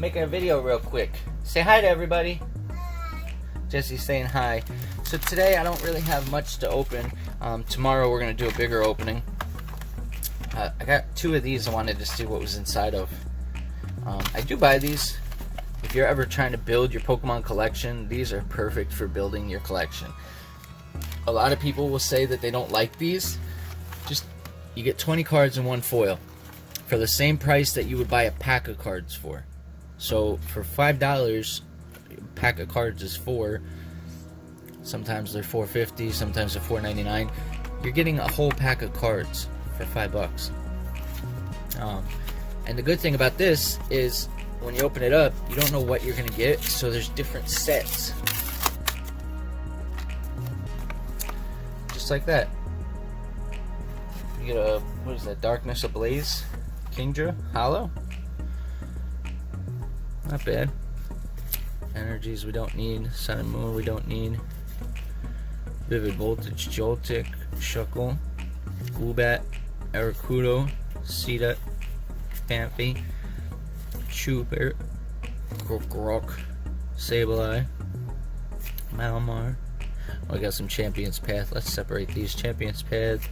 making a video real quick. Say hi to everybody. Jesse's saying hi. So today I don't really have much to open. Tomorrow we're going to do a bigger opening. I got 2 of these I wanted to see what was inside of. I do buy these. If you're ever trying to build your Pokemon collection, these are perfect for building your collection. A lot of people will say that they don't like these. Just, you get 20 cards in one foil for the same price that you would buy a pack of cards for. So for $5, a pack of cards is 4. Sometimes they're $4.50, sometimes they're $4.99. You're getting a whole pack of cards for $5. And the good thing about this is when you open it up, you don't know what you're gonna get, so there's different sets. Just like that. You get a, what is that, Darkness Ablaze? Kingdra? Hollow? Not bad. Energies we don't need. Sun and Moon we don't need. Vivid Voltage, Joltik, Shuckle, Golbat, Aracudo, Seedot, Phanpy, Chupper, Grok, Sableye, Malamar. Oh, I got some Champion's Path. Let's separate these. Champion's Path,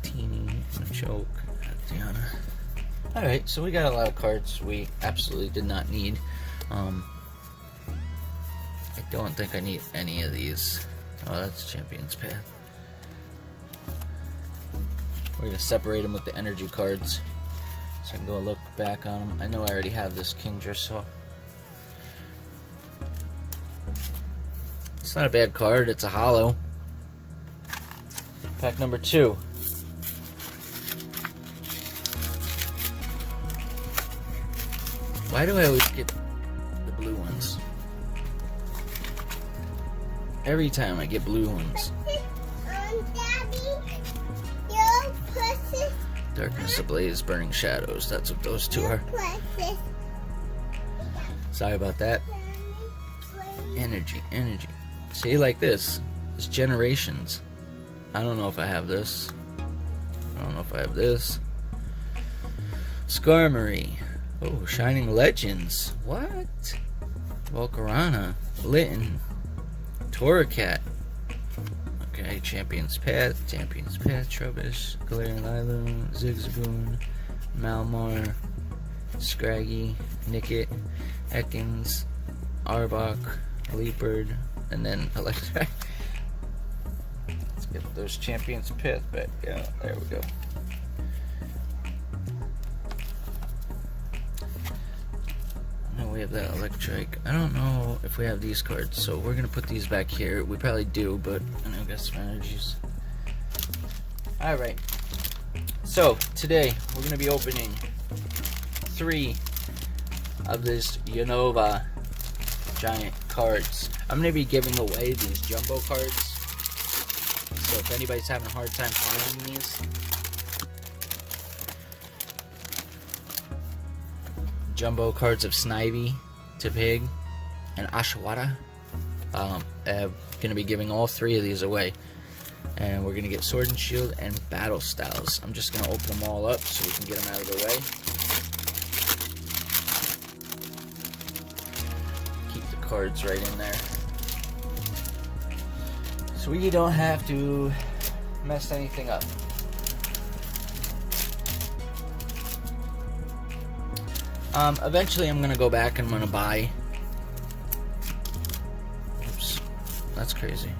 Teeny, Machoke, Diana. Alright, so we got a lot of cards we absolutely did not need. I don't think I need any of these. Oh, that's Champion's Path. We're going to separate them with the energy cards so I can go look back on them. I know I already have this Kingdra, so it's not a bad card. It's a hollow. Pack number 2. Why do I always get the blue ones? Every time I get blue ones. Darkness Ablaze, Burning Shadows. That's what those 2 are. Sorry about that. Energy. See, like this. It's Generations. I don't know if I have this. I don't know if I have this. Skarmory. Oh, Shining Legends. What? Volcarona. Litten. Torracat. Okay, Champion's Path, Trubbish, Galarian Lilo, Zigzagoon, Malamar, Scraggy, Nickit, Ekans, Arbok, Leopard, and then Electric. Let's get those Champion's Path back. Yeah, there we go. No, we have that Electric. I don't know if we have these cards, so we're gonna put these back here. We probably do, but I know I got some energies. Alright. So, today we're gonna be opening 3 of this Unova giant cards. I'm gonna be giving away these jumbo cards. So if anybody's having a hard time finding these, jumbo cards of Snivy, Tepig, and Ashwata. I'm gonna be giving all 3 of these away, and we're gonna get Sword and Shield and Battle Styles. I'm just gonna open them all up so we can get them out of the way. Keep the cards right in there, so we don't have to mess anything up. Eventually I'm gonna go back and I'm gonna buy. Oops, that's crazy.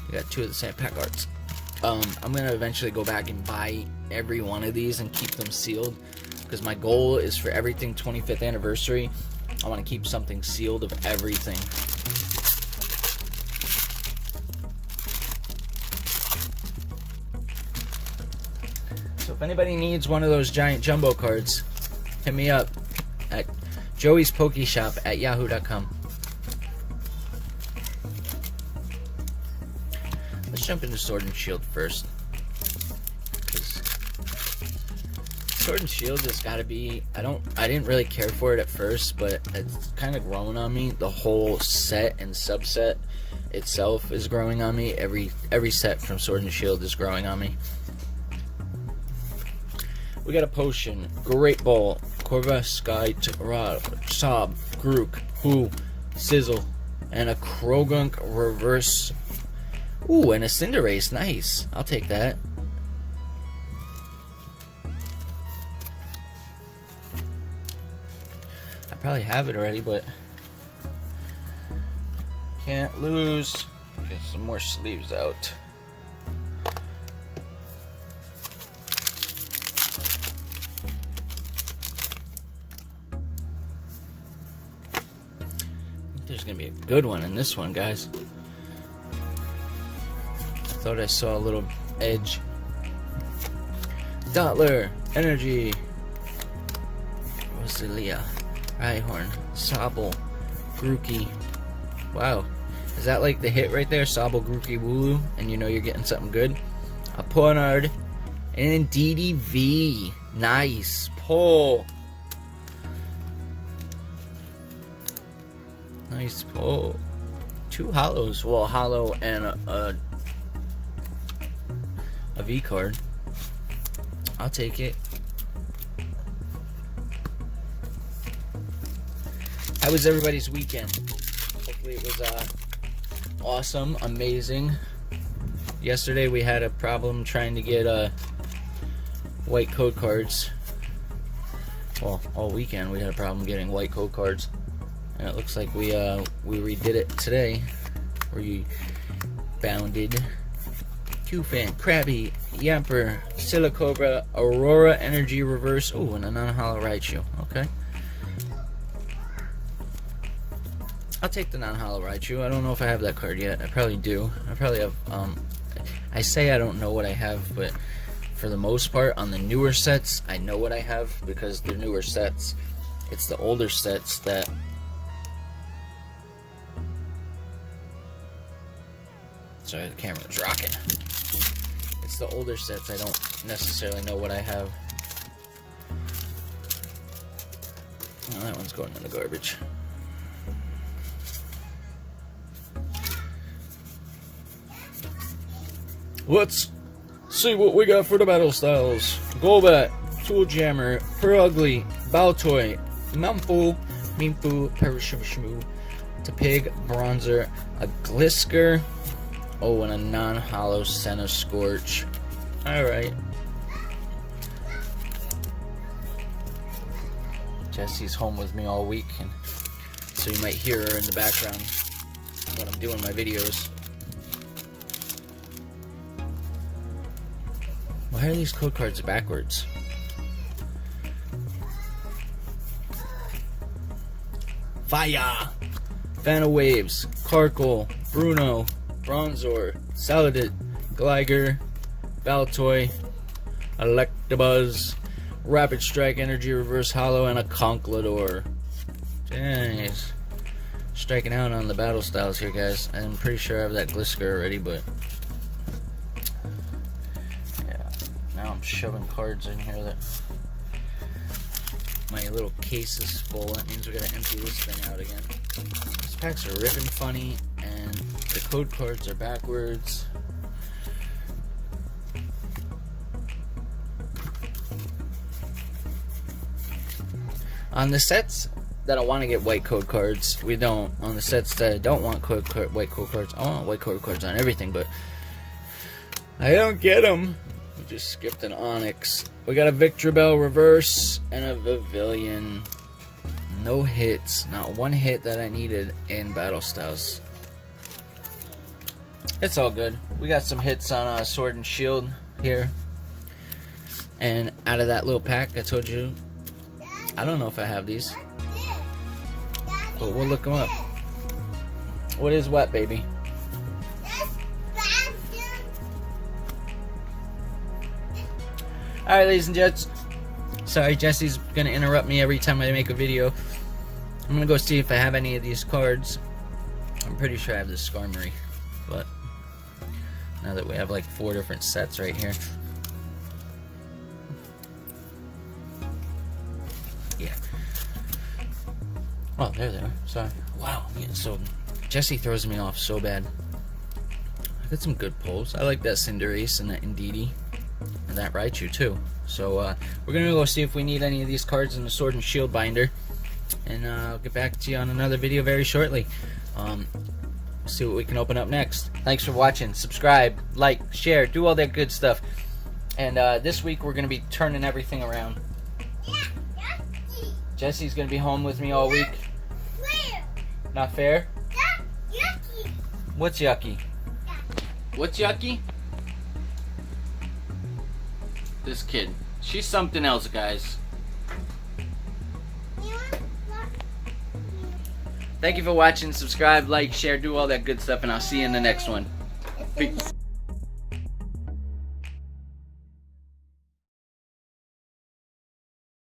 We got 2 of the same pack arts. I'm gonna eventually go back and buy every one of these and keep them sealed, because my goal is for everything 25th anniversary, I want to keep something sealed of everything. So if anybody needs one of those giant jumbo cards, hit me up at Joey's Pokeshop at yahoo.com. Let's jump into Sword and Shield first. Sword and Shield has got to be, I didn't really care for it at first, but it's kind of growing on me. The whole set and subset itself is growing on me. Every set from Sword and Shield is growing on me. We got a potion, Great Ball, Corva, Sky, Sob, Grook, Who, Sizzle, and a Krogunk reverse. Ooh, and a Cinderace. Nice. I'll take that. I probably have it already, but can't lose. Get some more sleeves out. There's gonna be a good one in this one, guys. Thought I saw a little edge. Dottler, Energy, Rosalia, Rhyhorn, Sobble, Grookey. Wow, is that like the hit right there? Sobble, Grookey, Wooloo, and you know you're getting something good. A Ponard, and DDV. Nice pull. Nice pull. 2 hollows. Well, hollow and a V card. I'll take it. How was everybody's weekend? Hopefully it was awesome, amazing. Yesterday we had a problem trying to get white code cards. Well, all weekend we had a problem getting white code cards. And it looks like we redid it today. Rebounded. Q-Fan, Krabby, Yamper, Silicobra, Aurora Energy Reverse. Ooh, and a non-hollow Raichu. Okay. I'll take the non-hollow Raichu. I don't know if I have that card yet. I probably do. I probably have, I say I don't know what I have, but for the most part, on the newer sets, I know what I have, because the newer sets, it's the older sets that... Sorry, the camera's rocking. It's the older sets I don't necessarily know what I have. Oh, that one's going in the garbage. Let's see what we got for the battle styles. Golbat, Tool Jammer, Purugly, Baltoy, Mumfu, Mimpfu, Perishimishmu, Tepig, Bronzer, a Glisker. Oh, and a non-hollow Senna Scorch. Alright. Jessie's home with me all week, and so you might hear her in the background when I'm doing my videos. Why are these code cards backwards? Fire! Fana Waves, Karkle, Bruno, Bronzor, Saladit, Gligar, Baltoy, Electabuzz, Rapid Strike, Energy Reverse Hollow, and a Conkeldurr. Jeez. Striking out on the battle styles here, guys. I'm pretty sure I have that Glisker already, but... yeah. Now I'm shoving cards in here that... my little case is full. That means we gotta empty this thing out again. These packs are ripping funny, and the code cards are backwards. On the sets that I want to get white code cards, we don't. On the sets that I don't want white code cards, I want white code cards on everything, but I don't get them. We just skipped an Onyx. We got a Victreebel reverse and a Pavilion. No hits. Not one hit that I needed in Battle Styles. It's all good. We got some hits on Sword and Shield here. And out of that little pack, I told you, I don't know if I have these, but we'll look them up. What is what, baby? Alright, ladies and gents. Sorry, Jesse's going to interrupt me every time I make a video. I'm going to go see if I have any of these cards. I'm pretty sure I have this Skarmory, but now that we have like 4 different sets right here. Yeah. Oh, there they are. Sorry. Wow. Yeah, so Jesse throws me off so bad. I got some good pulls. I like that Cinderace and that Indeedee. And that Raichu too. So we're gonna go see if we need any of these cards in the Sword and Shield binder, and I'll get back to you on another video very shortly. See what we can open up next. Thanks for watching. Subscribe, like, share, do all that good stuff. And this week we're gonna be turning everything around. Jesse's gonna be home with me all week. Not fair? Yucky. What's yucky? What's yucky? This kid. She's something else, guys. Thank you for watching. Subscribe, like, share, do all that good stuff, and I'll see you in the next one. Peace.